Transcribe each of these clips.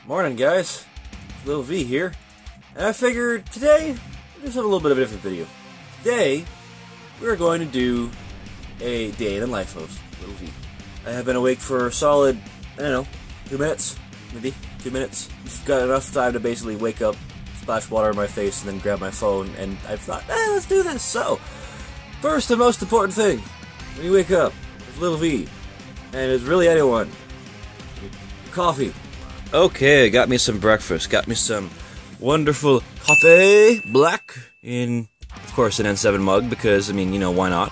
Morning, guys. Little V here. And I figured today, we'll just have a little bit of a different video. Today, we're going to do a day in the life of Little V. I have been awake for a solid, 2 minutes, maybe 2 minutes. Just got enough time to basically wake up, splash water on my face, and then grab my phone, and I thought, let's do this. So, first and most important thing, when you wake up, it's Little V, and it's really anyone. Coffee. Okay, got me some breakfast. Got me some wonderful coffee, black, in, of course, an N7 mug, because, why not?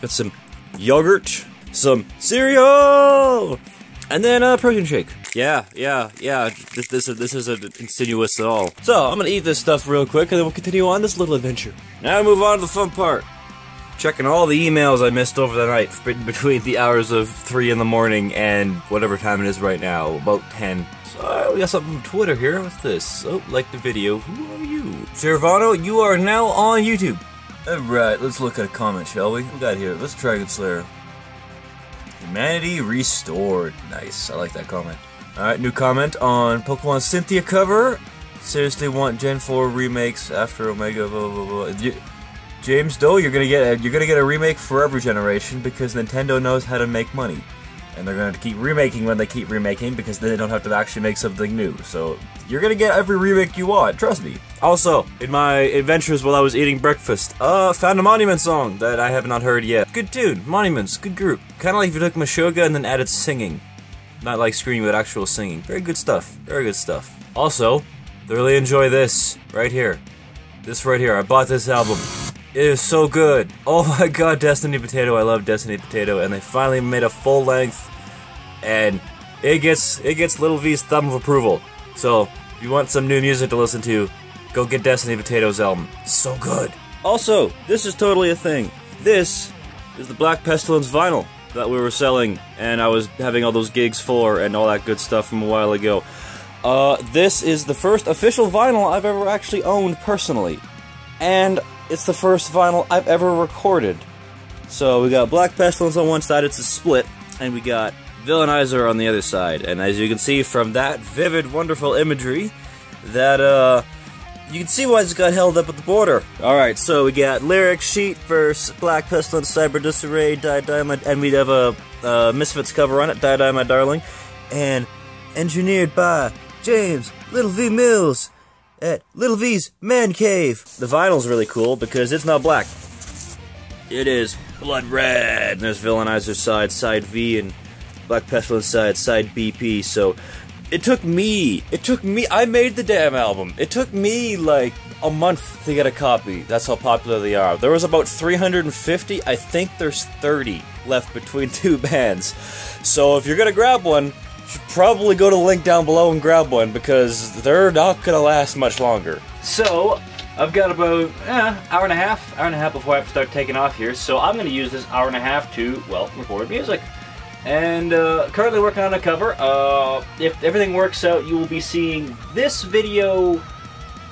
Got some yogurt, some cereal, and then a protein shake. Yeah. This isn't insinuous at all. So, I'm gonna eat this stuff real quick, and then we'll continue on this little adventure. Now move on to the fun part. Checking all the emails I missed over the night, between the hours of 3 in the morning and whatever time it is right now, about 10. So, we got something from Twitter here. What's this? Oh, like the video. Who are you? Servano, you are now on YouTube. Alright, let's look at a comment, shall we? What we got here? Let's Dragon Slayer. Humanity restored. Nice, I like that comment. Alright, new comment on Pokemon Cynthia cover. Seriously want Gen 4 remakes after Omega, blah blah blah. James Doe, you're gonna get a remake for every generation because Nintendo knows how to make money, and they're gonna keep remaking when they keep remaking because then they don't have to actually make something new. So you're gonna get every remake you want, trust me. Also, in my adventures while I was eating breakfast, found a Monument song that I have not heard yet. Good tune, Monuments, good group. Kind of like if you took Meshuggah and then added singing, not like screaming but actual singing. Very good stuff. Very good stuff. Also, thoroughly enjoy this right here. This right here. I bought this album. It is so good. Oh my god, Destiny Potato. I love Destiny Potato, and they finally made a full length, and it gets Little V's thumb of approval. So, if you want some new music to listen to, go get Destiny Potato's album. It's so good. Also, this is totally a thing. This is the Black Pestilence vinyl that we were selling, and I was having all those gigs for, and all that good stuff from a while ago. This is the first official vinyl I've ever actually owned personally, and it's the first vinyl I've ever recorded. So we got Black Pestilence on one side, it's a split, and we got Villainizer on the other side. And as you can see from that vivid, wonderful imagery, that, you can see why this got held up at the border. Alright, so we got lyric sheet for Black Pestilence, Cyber Disarray, Die My, and we have a Misfits cover on it, Die My Darling, and engineered by James Littlevmills at Little V's Man Cave. The vinyl's really cool because it's not black. It is blood red. And there's Villainizer's side V, and Black Pestilence side BP. So it took me, I made the damn album. It took me like a month to get a copy. That's how popular they are. There was about 350. I think there's 30 left between two bands. So if you're gonna grab one, should probably go to the link down below and grab one because they're not gonna last much longer. So I've got about hour and a half before I have to start taking off here. So I'm gonna use this hour and a half to, well, record music. And currently working on a cover. If everything works out, you will be seeing this video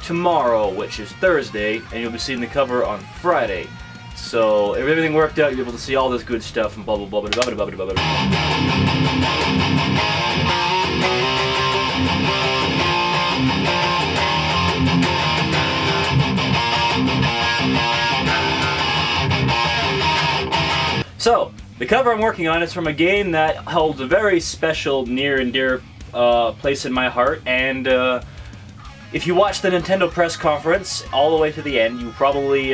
tomorrow, which is Thursday, and you'll be seeing the cover on Friday. So if everything worked out, you'll be able to see all this good stuff and blah blah blah blah blah blah blah blah. So, the cover I'm working on is from a game that holds a very special, near and dear place in my heart, and if you watched the Nintendo press conference all the way to the end, you probably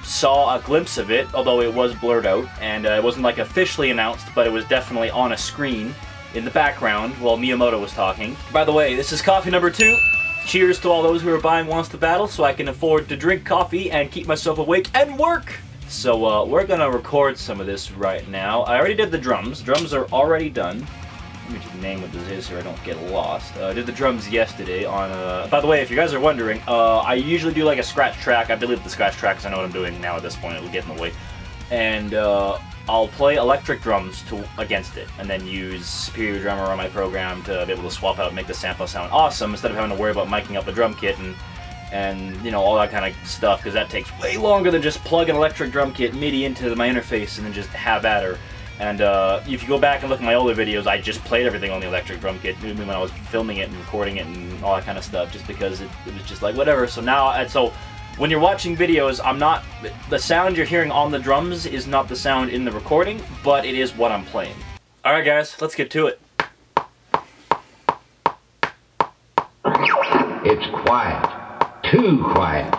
saw a glimpse of it, although it was blurred out, and it wasn't like officially announced, but it was definitely on a screen in the background while Miyamoto was talking. By the way, this is coffee number 2. Cheers to all those who are buying Wants to Battle so I can afford to drink coffee and keep myself awake and work! So we're gonna record some of this right now. I already did the drums. Drums are already done. Let me just name what this is so I don't get lost. I did the drums yesterday on by the way, if you guys are wondering, I usually do like a scratch track. I deleted the scratch track because I know what I'm doing now at this point. It will get in the way. And I'll play electric drums against it, and then use Superior Drummer on my program to be able to swap out and make the sample sound awesome instead of having to worry about miking up the drum kit and you know, all that kind of stuff, because that takes way longer than just plug an electric drum kit MIDI into my interface and then just have at her. And if you go back and look at my older videos, I just played everything on the electric drum kit when I was filming it and recording it and all that kind of stuff, just because it was just like whatever. So now, so when you're watching videos, the sound you're hearing on the drums is not the sound in the recording, but it is what I'm playing. Alright guys, let's get to it. It's quiet. Too quiet.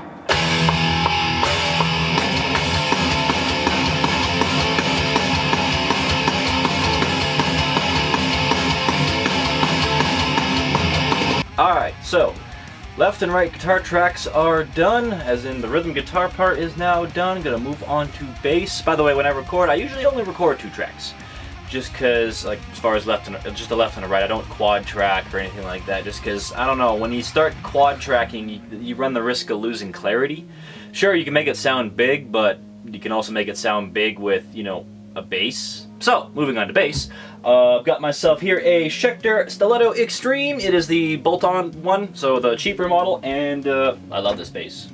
Alright, so left and right guitar tracks are done, as in the rhythm guitar part is now done. Gonna move on to bass. By the way, when I record, I usually only record 2 tracks. Just cause, like, as far as just the left and the right, I don't quad track or anything like that. Just cause, I don't know, when you start quad tracking, you run the risk of losing clarity. Sure, you can make it sound big, but you can also make it sound big with, you know, a bass. So, moving on to bass. I've got myself here a Schecter Stiletto Extreme. It is the bolt-on one, so the cheaper model, and I love this bass.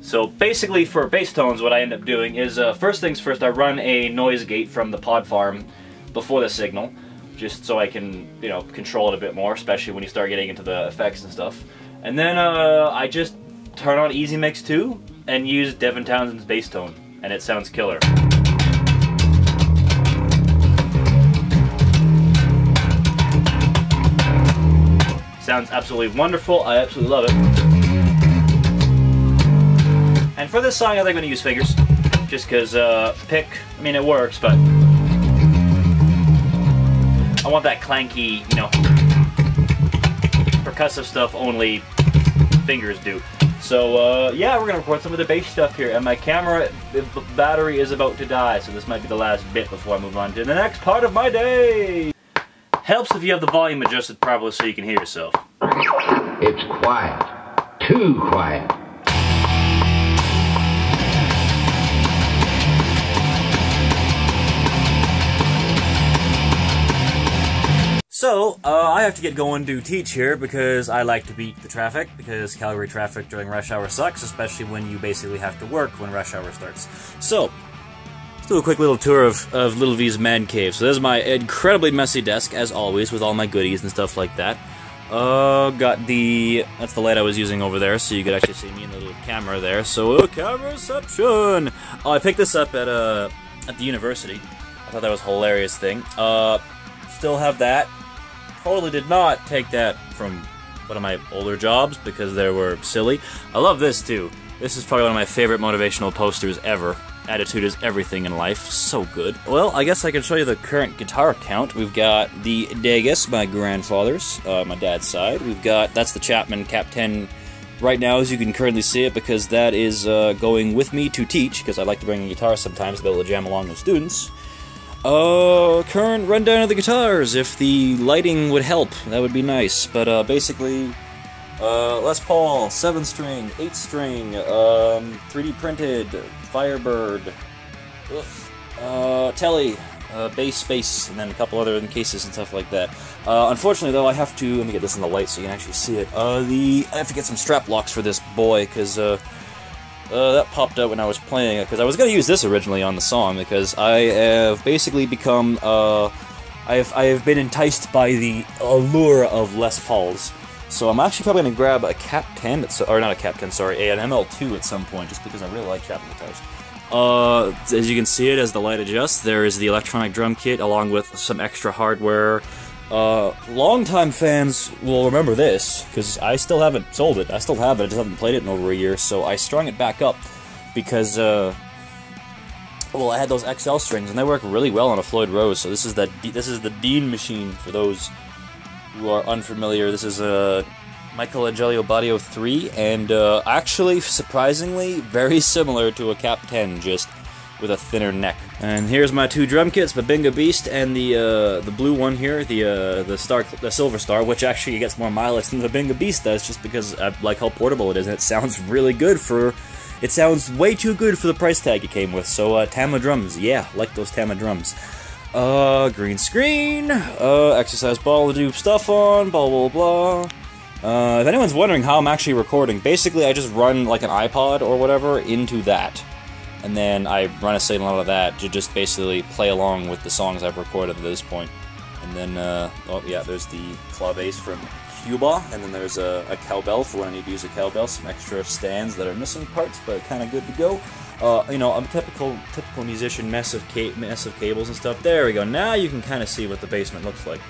So basically for bass tones, what I end up doing is, first things first, I run a noise gate from the pod farm before the signal, just so I can, you know, control it a bit more, especially when you start getting into the effects and stuff. And then I just turn on Easy Mix 2 and use Devin Townsend's bass tone, and it sounds killer. Sounds absolutely wonderful. I absolutely love it. And for this song, I think I'm going to use fingers. Just because pick, I mean, it works, but I want that clanky, you know, percussive stuff only fingers do. So, yeah, we're going to record some of the bass stuff here. And my camera, the battery is about to die, so this might be the last bit before I move on to the next part of my day. Helps if you have the volume adjusted properly so you can hear yourself. It's quiet. Too quiet. So, I have to get going to teach here because I like to beat the traffic, because Calgary traffic during rush hour sucks, especially when you basically have to work when rush hour starts. So, let's do a quick little tour of Little V's man cave. So this is my incredibly messy desk, as always, with all my goodies and stuff like that. Got that's the light I was using over there, so you could actually see me in the little camera there. So, cameraception! Oh, I picked this up at the university. I thought that was a hilarious thing. Still have that. Totally did not take that from one of my older jobs because they were silly. I love this too. This is probably one of my favorite motivational posters ever. Attitude is everything in life. So good. Well, I guess I can show you the current guitar count. We've got the Degas, my grandfather's, my dad's side. We've got, that's the Chapman Cap 10 right now, as you can currently see it, because that is going with me to teach, because I like to bring a guitar sometimes to be able to jam along with students. Current rundown of the guitars. If the lighting would help, that would be nice. But basically, Les Paul, 7-string, 8-string, 3D printed, Firebird, Telly, bass, and then a couple other cases and stuff like that. Unfortunately, though, I have to, let me get this in the light so you can actually see it. I have to get some strap locks for this boy, because that popped out when I was playing it, because I was going to use this originally on the song, because I have basically become, I have been enticed by the allure of Les Pauls. So I'm actually probably going to grab a Cap 10, or not a Cap 10, sorry, an ML2 at some point, just because I really like Chapman guitars. As you can see it, as the light adjusts, there is the electronic drum kit, along with some extra hardware. Longtime fans will remember this, because I still haven't sold it. I still have it, I just haven't played it in over a year, so I strung it back up, because, well, I had those XL strings, and they work really well on a Floyd Rose, so this is the Dean machine, for those who are unfamiliar. This is a Michelangelo Badio 3, and actually, surprisingly, very similar to a Cap 10, just with a thinner neck. And here's my 2 drum kits, Babinga Beast and the blue one here, the Silver Star, which actually gets more mileage than the Babinga Beast does, just because I like how portable it is, and it sounds really good for. It sounds way too good for the price tag it came with. So Tama drums, yeah, like those Tama drums. Green screen, exercise ball to do stuff on, blah blah blah. If anyone's wondering how I'm actually recording, basically I just run like an iPod or whatever into that. and then I run a signal out of that to just basically play along with the songs I've recorded at this point. And then, oh yeah, there's the claw bass from Cuba, and then there's a cowbell for when I need to use a cowbell, some extra stands that are missing parts, but kind of good to go. You know, I'm a typical musician, mess of cables and stuff. There we go. Now you can kind of see what the basement looks like.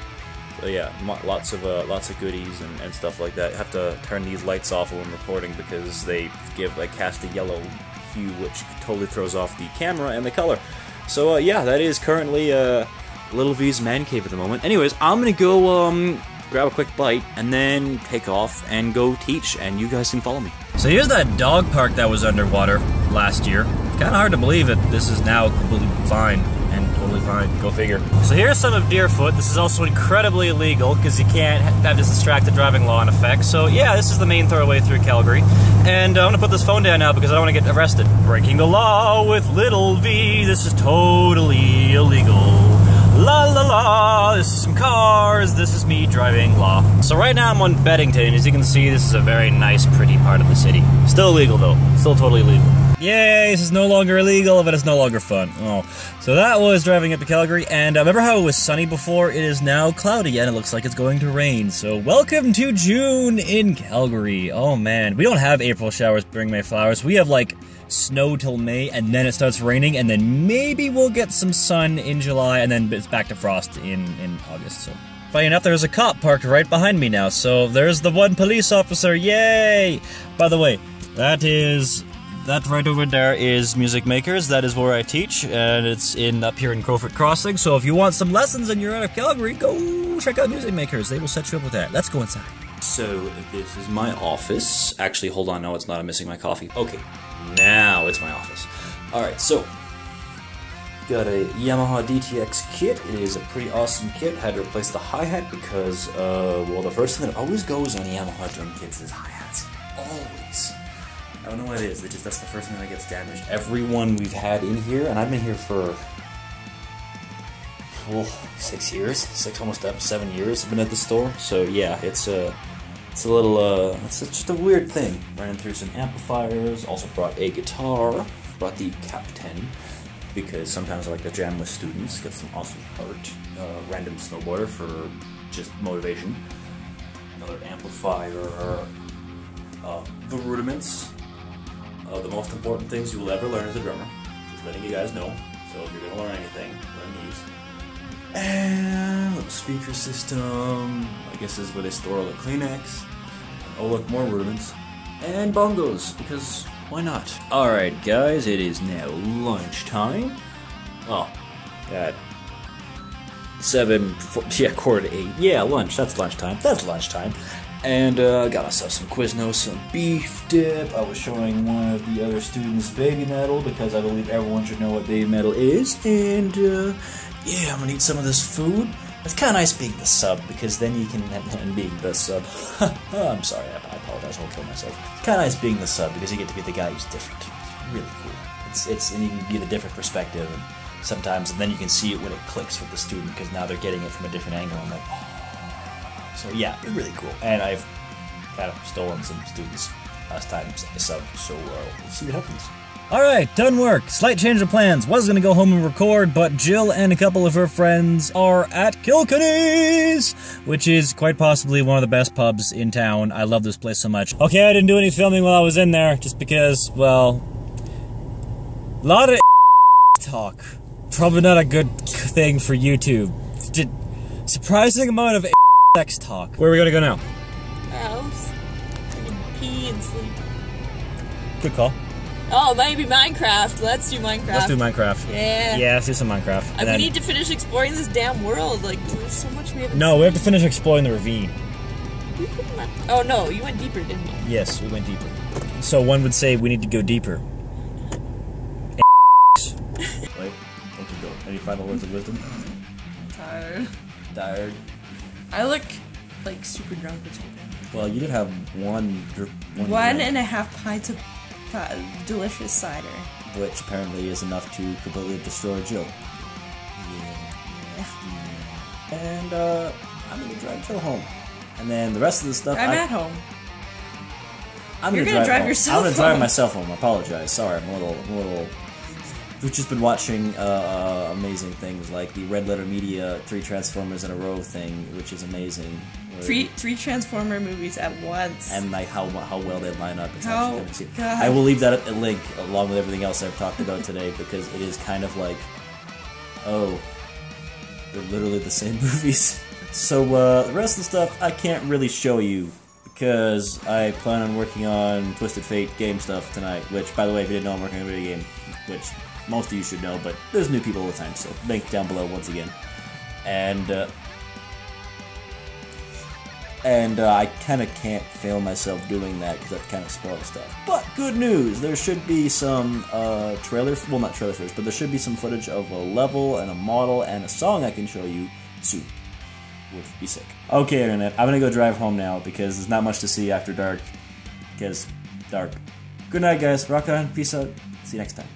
So yeah, lots of goodies and stuff like that. I have to turn these lights off when recording because they cast a yellow hue, which totally throws off the camera and the color. So yeah, that is currently Little V's man cave at the moment. Anyways, I'm gonna go grab a quick bite and then take off and go teach, and you guys can follow me. So here's that dog park that was underwater last year. Kind of hard to believe that this is now completely fine and totally fine. Go figure. So here's some of Deerfoot. This is also incredibly illegal because you can't have this distracted driving law in effect. So yeah, this is the main thoroughway through Calgary. And I'm gonna put this phone down now because I don't want to get arrested. Breaking the law with Little V. This is totally illegal. La la la, this is some cars, this is me driving law. So right now I'm on Beddington. As you can see, this is a very nice, pretty part of the city. Still illegal though, still totally illegal. Yay, this is no longer illegal, but it's no longer fun. Oh, so that was driving up to Calgary, and remember how it was sunny before? It is now cloudy, and it looks like it's going to rain. So welcome to June in Calgary. Oh man, we don't have April showers bring May flowers. We have like snow till May, and then it starts raining, and then maybe we'll get some sun in July, and then it's back to frost in August. So funny enough, there's a cop parked right behind me now, so there's the one police officer. Yay! By the way, that right over there is Music Makers. That is where I teach, and it's up here in Crowfoot Crossing. So if you want some lessons and you're out of Calgary, go check out Music Makers. They will set you up with that. Let's go inside. So this is my office. Actually, hold on, no, it's not. I'm missing my coffee. Okay. Now it's my office. Alright, so got a Yamaha DTX kit. It is a pretty awesome kit. Had to replace the hi-hat because, well, the first thing that always goes on Yamaha drum kits is hi-hats. Always. I don't know what it is. That's the first thing that gets damaged. Everyone we've had in here, and I've been here for 6 years, almost 7 years I've been at the store. So yeah, it's a little, it's just a weird thing. Running through some amplifiers, also brought a guitar, brought the Captain, because sometimes I like to jam with students, get some awesome art, random snowboarder for just motivation, another amplifier, the rudiments, the most important things you will ever learn as a drummer, just letting you guys know, so if you're going to learn anything, learn these. And little speaker system, I guess this is where they store all the Kleenex. Oh look, more rudiments. And bongos, because why not? Alright guys, it is now lunchtime. Oh, at quarter to 8. Yeah, lunch, that's lunchtime. That's lunchtime. And got myself some Quiznos, some beef dip. I was showing one of the other students baby metal because I believe everyone should know what baby metal is. And yeah, I'm gonna eat some of this food. It's kind of nice being the sub because then you can, and being the sub. I'm sorry, I apologize. I'll kill myself. It's kind of nice being the sub because you get to be the guy who's different. It's really cool. And you can get a different perspective, and sometimes, and then you can see it when it clicks with the student because now they're getting it from a different angle. I'm like, oh. So yeah, it's really cool. And I've kind of stolen some students last time I subbed, so we'll see what happens. Alright, done work. Slight change of plans. Was gonna go home and record, but Jill and a couple of her friends are at Kilkenny's, which is quite possibly one of the best pubs in town. I love this place so much. Okay, I didn't do any filming while I was in there, just because, well, a lot of talk. Probably not a good thing for YouTube. Surprising amount of sex talk. Where are we gonna go now? House. I can pee and sleep. Good call. Oh, maybe Minecraft. Let's do Minecraft. Let's do Minecraft. Yeah. Yeah, let's do some Minecraft. We need to finish exploring this damn world. Like, there's so much we haven't No, we have to finish exploring the ravine. Oh no, you went deeper, didn't you? Yes, we went deeper. So one would say we need to go deeper. Wait, okay, go. Any final words of wisdom? Tired. Tired. I look like super drunk or something. Well, you did have one and a half pints of delicious cider. Which apparently is enough to completely destroy Jill. Yeah. And I'm gonna drive Jill home. And then the rest of the stuff I'm at home. You're gonna drive yourself home. I'm gonna drive myself home. I apologize. Sorry, I'm a little we've just been watching amazing things like the Red Letter Media 3 Transformers in a row thing, which is amazing. Three Transformer movies at once. And like how well they line up. It's How- actually kind of seen. God. I will leave that at the link along with everything else I've talked about today because it is kind of like, oh, they're literally the same movies. So the rest of the stuff I can't really show you because I plan on working on Twisted Fate game stuff tonight. Which, by the way, if you didn't know, I'm working on a video game, which most of you should know, but there's new people all the time. So link down below once again. And I kind of can't film myself doing that because that kind of spoils stuff. But good news, there should be some trailer, well not trailer footage, but there should be some footage of a level and a model and a song I can show you soon. Would be sick. Okay, Internet, I'm gonna go drive home now because there's not much to see after dark. Because dark. Good night, guys. Rock on. Peace out. See you next time.